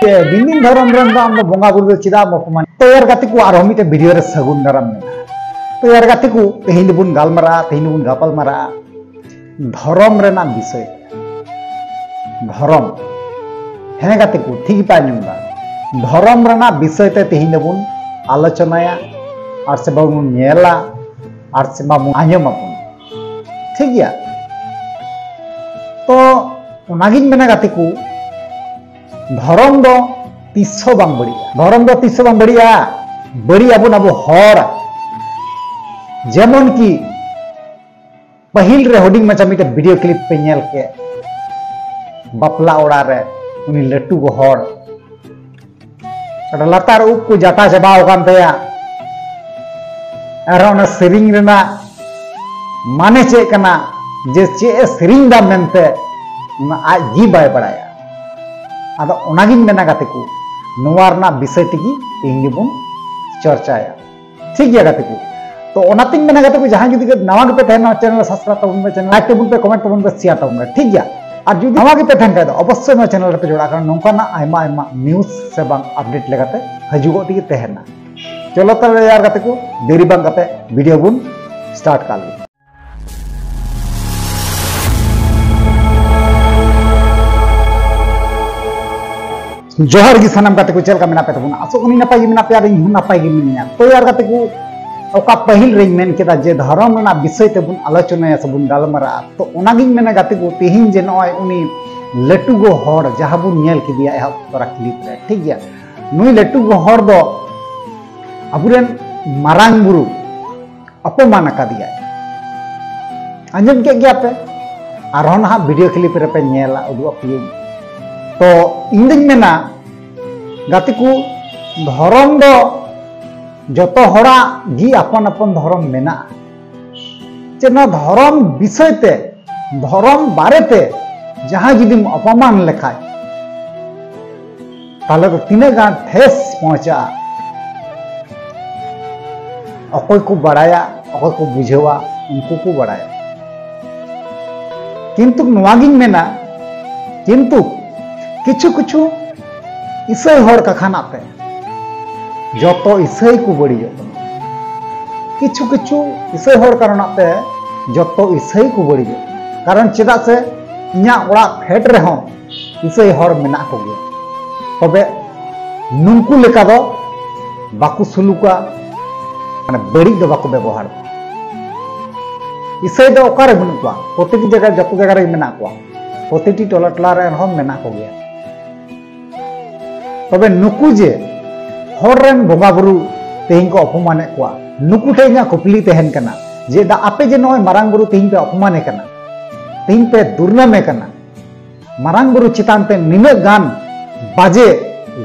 दिन दिन धर्म रन आम बंगा बुरु चिदा अपमान तो यार गाते को आरो मिटे वीडियो रे सगुन दाराम में तो यार गाते को तेहिन बुन गालमारा तेहिन बुन गापल मारा धर्म रेना विषय धर्म हेने गाते को ठीक पाय नुंगा धर्म रेना विषय ते तेहिन बुन आलोचनाया और से बाबू नेला और से बाबू आंजम अपन ठीक गया तो उनागिन मेना गाते को धर्म दो तीसो बांग बढ़िया धर्म दो तीसो बांग बढ़िया बढ़िया बुन अब हर जेमन की पहिल रे होडिंग मचा मिटे वीडियो क्लिप पे नेल के बापला ओड़ा रे उनी लट्टू को हर लतार उप को जाटा चबाव कान तया अरना सेरिंग रेना माने चे कना जे चे सेरिंग दा मेनते आज जी बाय पड़ाया आदो ओनागिन मेना गाते को नोवारना विषय तगी तेहिं बुन चर्चाया ठीक गया गाते को तो ओनातिन मेना गाते को जहां जुदी नवा के पे तहना चैनल सब्सक्राइब तबन पे चैनल लाइक तबन पे कमेंट तबन पे शेयर तबन पे ठीक गया और जुदी नवा के पे तहन का अवश्य नो चैनल रे पे जोड़ा कर नोंकाना आयमा आयमा न्यूज़ से बांग अपडेट लेगाते हजुगो तगी तहना चलो तले यार गाते को देरी बांग गाते वीडियो बुन स्टार्ट कर ले जोहर की सनम गाते को चल का मेना पे तबन आसो उनी नपाई मेना प्यार इन नपाई गी मिनिया तो यार गाते को ओका पहिल रे मेन केदा जे धर्म ना विषय ते बुन आलोचना या सबुन गालमरा तो ओनागिन मेना गाते को तेहिन जे नय उनी लट्टू गो हर जहां बुन नेल के दिया एहा तोरा क्लिप रे ठीक गया नुई लट्टू गो हर दो अबुरेन मारांग बुरु अपमान का दिया अंजम के गया पे आरो ना वीडियो क्लिप रे पे नेला उदु अपियो तो इंदिन मेना गाते को धर्म दो जतो हड़ा गी अपन अपन धर्म मेना चेना धर्म विषय ते धर्म बारे ते जहां जुदी अपमान लेखाय ताले तो तीने गान ठेस पहुंचा अकोय को बड़ाया अकोय को बुझेवा उनको को बड़ाया किंतु नवागिन मेना किंतु किछु किछु इसय हर का खाना पे जतो इसय को बड़ी किछु किछु इसय हर कारण पे जतो इसय को बड़ी कारण चेदा से इना ओड़ा फेट रे हो इसय हर मेना को गे तबे नुंकु लेका दो बाकु सुलुका माने बड़ी दो बाकु व्यवहार इसय दो ओकारे बनुवा प्रत्येक जगह जतो जगह रे मेना को प्रतिटी टोला टोला रे हम मेना को गे तबे नुकु जे हर रेन बोगा बुरु तेहिं को अपमाने को नुकु ठे इना कुपली तहन कना जे दा आपे जे नय मारांग बुरु तेहिं पे अपमाने कना तेहिं पे दुर्नामे कना मारांग बुरु चितान पे निने गान बाजे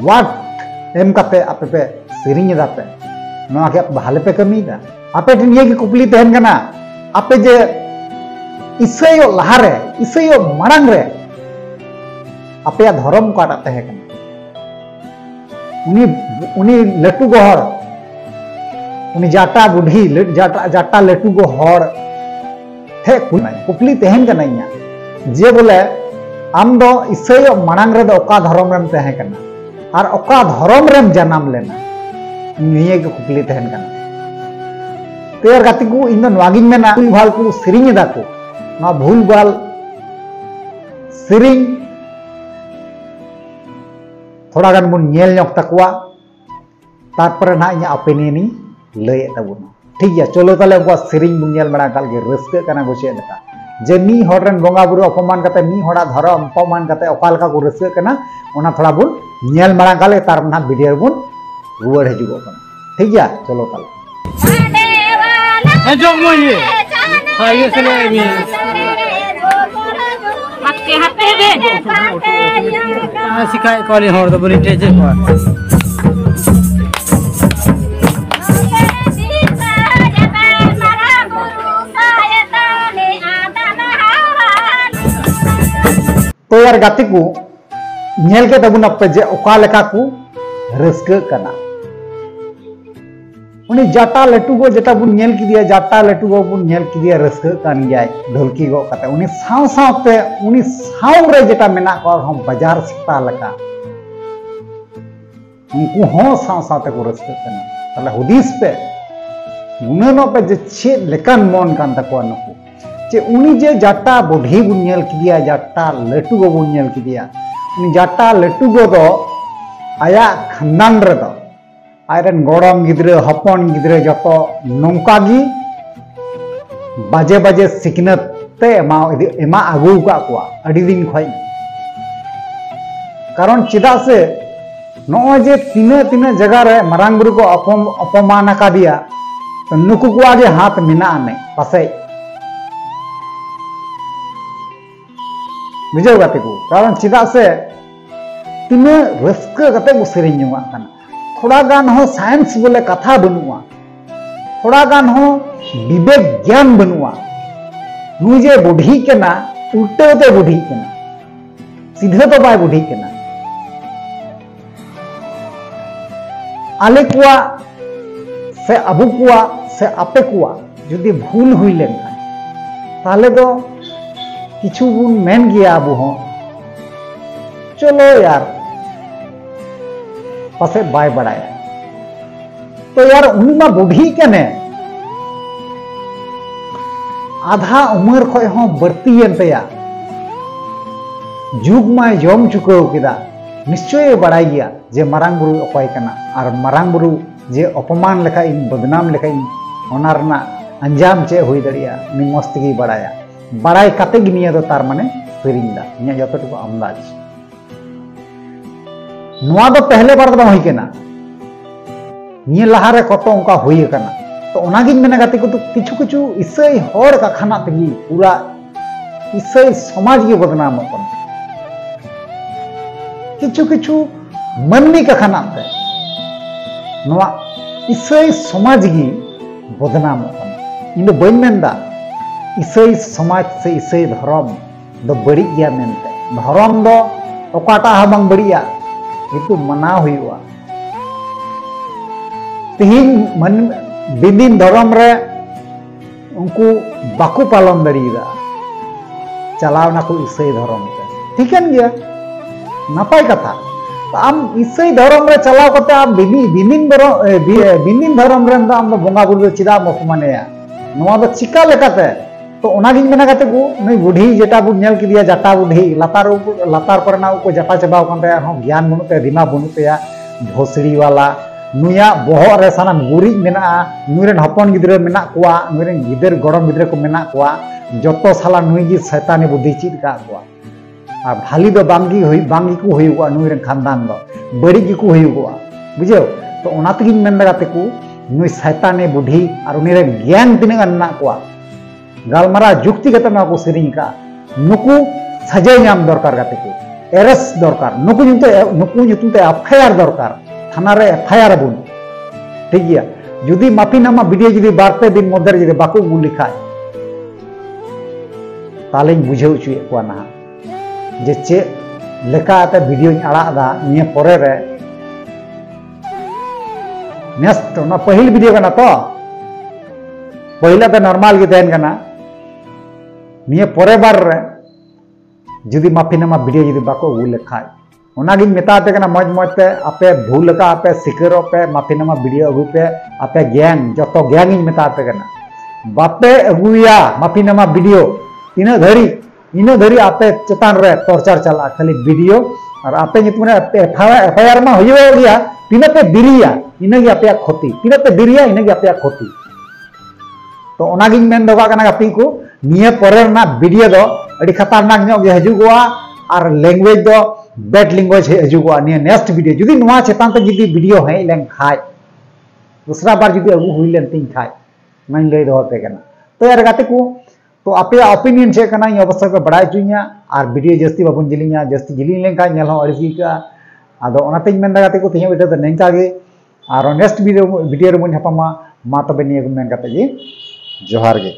वाट एम काते आपे पे सेरिंग दा पे नवा के भाले पे कमी दा आपे ठिन ये कुपली तहन कना आपे जे इसयो लहारे इसयो मारांग रे आपे धर्म काटा तहे कना उनी लट्टू गो हर उनी जाटा बुढ़ी जाटा लट्टू गो हर थे कुपली तहन का नहीं जे बोले आम दो इसय मांग रे दो ओका धर्म रेम तहे कना और ओका धर्म रेम जन्म लेना निये के कुपली तहन कना तो यार गाती को इन नवागिन मेना भूल भाल को सेरिंग दा को ना भूल भाल सेरिंग थोड़ा गान बुन नेल ᱧᱚᱜ तकवा तारपरे ना इᱧ ओपिनियन ᱤᱧ लय तबुना ठीक गया चलो ताले उनका सेरिंग बुन नेल बड़ा काल के रस्के कना गोचे लका जे मी हर रन बोंगा बुरु अपमान कते मी हड़ा धर्म अपमान कते ओकाल का को रस्के कना ओना थोड़ा बुन नेल बड़ा काल तार ना वीडियो बुन रुवाड़ हजुगो कना ठीक गया चलो ताले ए जोग मोये हाय ये सुनो मी के हाथे बे सिखाए कॉली हर तो बड़ी टेजे को तो यार गाती को नेल के तबुन पे जे ओका लेका को रस्क कना उनी जाटा लट्टू गो जेटा बुन नेल की दिया जाटा लट्टू गो बुन नेल की दिया रस्क कान जाय ढोलकी गो कते उनी साव साव पे उनी साव रे जेटा मेना को हम बाजार सिता लका उनको हों साथ को रस्ते ताले हुदिस पे गुननो पे जे छे लेकान मन कान तको नुकु जे उनी जे जाटा बुढ़ी बुनियल किदिया जाटा लटू गो बुनियल किदिया उनी जाटा लटू गो दो आया खानदान रे दो आयरन गोड़म गिद्रे हपन गिद्रे जतो नौकागी बाजे बाजे सिकनत ते एमा आगू का कुआ अड़ी दिन खय कारण चिदा से नो जे तीने तीने जगह रे मरांग बुरु को अपमान का दिया तो नुकु को आगे हाथ मिना ने पासे बुझे गाते को कारण चिदा से तीने रस्क कते को सेरिन जुआ कना थोड़ा गान हो साइंस बोले कथा बनुआ थोड़ा गान हो विवेक ज्ञान बनुआ नुजे बुढ़ी केना उल्टे उल्टे बुढ़ी केना सीधे तो बाय बुढ़ी केना आले कुआ से अबू कुआ से आपे कुआ जुदी भूल हुई लेन ताले तो किछु बुन मेन गया अबू हो चलो यार पासे बाय बढ़ाया तो यार उनी मा बुढ़ी केने आधा उम्र खय हो बढ़ती एनतया जुग माय जम चुकाव किदा निश्चय बड़ाई गया जे मारांग बुरु अकय कना और मारांग बुरु जे अपमान लेखा इन बदनाम लेखा इन ओना रना अंजाम चे हुई दड़िया नि मस्त गी बड़ाया बड़ाई काते gi निया दो तार माने सेरिंग दा इnya जतो को अंदाज नुआ दो पहले बार दो होई केना निया लहारे कतो उनका हुई कना तो ओनागिन मेना गाते को तो किछु किछु इसई होर का खाना तगी पूरा इसई समाज की बदनाम अपन किछु किछु मननी का खाना ते नवा इसई समाज की बदनाम अपन इन दो बइन मेंदा इसई समाज से इसई धर्म दो बड़ी गया मेनते धर्म दो ओकाटा हबंग बड़िया itu mana हुआ तिहिन मन बिदिन धर्म रे उनको बाकु पालन दड़ीदा चलाव ना को ईसाई धर्म ते ठीकन गया नापाय कथा तो आम ईसाई धर्म रे चलाव कते आम बिनिन धर्म रे आम बोंगा बुरु चिदा अपमानेया नवा दो चिका लेकाते तो ओनागिन मेना काते को नई बुढ़ी जेटा बु नेल किदिया जाटा बुढ़ी लातार करना को जाटा चबाव कान रे हो ज्ञान बनुते दिमा बनुते भोसड़ी वाला नुया बोहो रे साना गुरी मेना नुरेन हपन गिद्रे मेना कुआ नुरेन गिदर गड़म गिद्रे को मेना कुआ जतो साला नुई गी शैतानी बुद्धि चित का कुआ आ भाली दो बांगी को हुआ नुरेन खानदान दो बड़ी गी को हुआ बुझे तो ओना तगिन मेन लगाते को नुई शैतानी बुद्धि और उनीरे ज्ञान तिने अन्ना कुआ गालमारा जुक्ति कते ना को सेरिंग का नुकु सजाय नाम दरकार गाते को एरस दरकार नुकु जुते एफआईआर दरकार थाना रे एफआईआर बुन ठीक गया जुदी माफीनामा वीडियो जुदी बारते दिन मध्य जुदी बाकु गुल लिखाय ताले बुझाव चुए को ना जे चे लेका ते वीडियो आड़ा दा निये परे रे नेक्स्ट ना पहिल वीडियो कना तो पहिला तो नॉर्मल गे तहन कना निये परे बार रे जुदी माफीनामा वीडियो जुदी बाको गुल लिखाय ओनागिन मेताते कना मज मजते आपे भूल का आपे सिकरो पे माफीनामा वीडियो अगु पे आपे गैंग जतो गैंग इन मेताते कना बापे अगुया माफीनामा वीडियो इन धरी आपे चेतान रे टॉर्चर चला खाली वीडियो और आपे नितुने एफआईआर मा होयो गया तिनते दिरिया इनगे आपे क्षति तिनते दिरिया इनगे आपे क्षति तो ओनागिन मेन दोगा कना गापी को निये परे ना वीडियो दो अड़ी खतरनाक ᱧᱚᱜ गे हजुगोआ और लैंग्वेज दो बैड लैंग्वेज हजुगोआ निये नेक्स्ट वीडियो जुदी नोआ चेतान ते जुदी वीडियो है लेन खाय दूसरा बार जुदी अगु हुई लेन तिन खाय मैं लay दो पे कना तो यार गाते को तो आपे ओपिनियन चे कना इ अवश्य को बड़ाय जुइया और वीडियो जस्ती बाबुन जिलिया जस्ती जिलिन लेन का नेल हो अड़गी का आदो ओनाते मेन गाते को तिया वीडियो तो नेंका गे और नेक्स्ट वीडियो रे मुन हपामा मा तबे निये मेन गाते जी जोहार गे।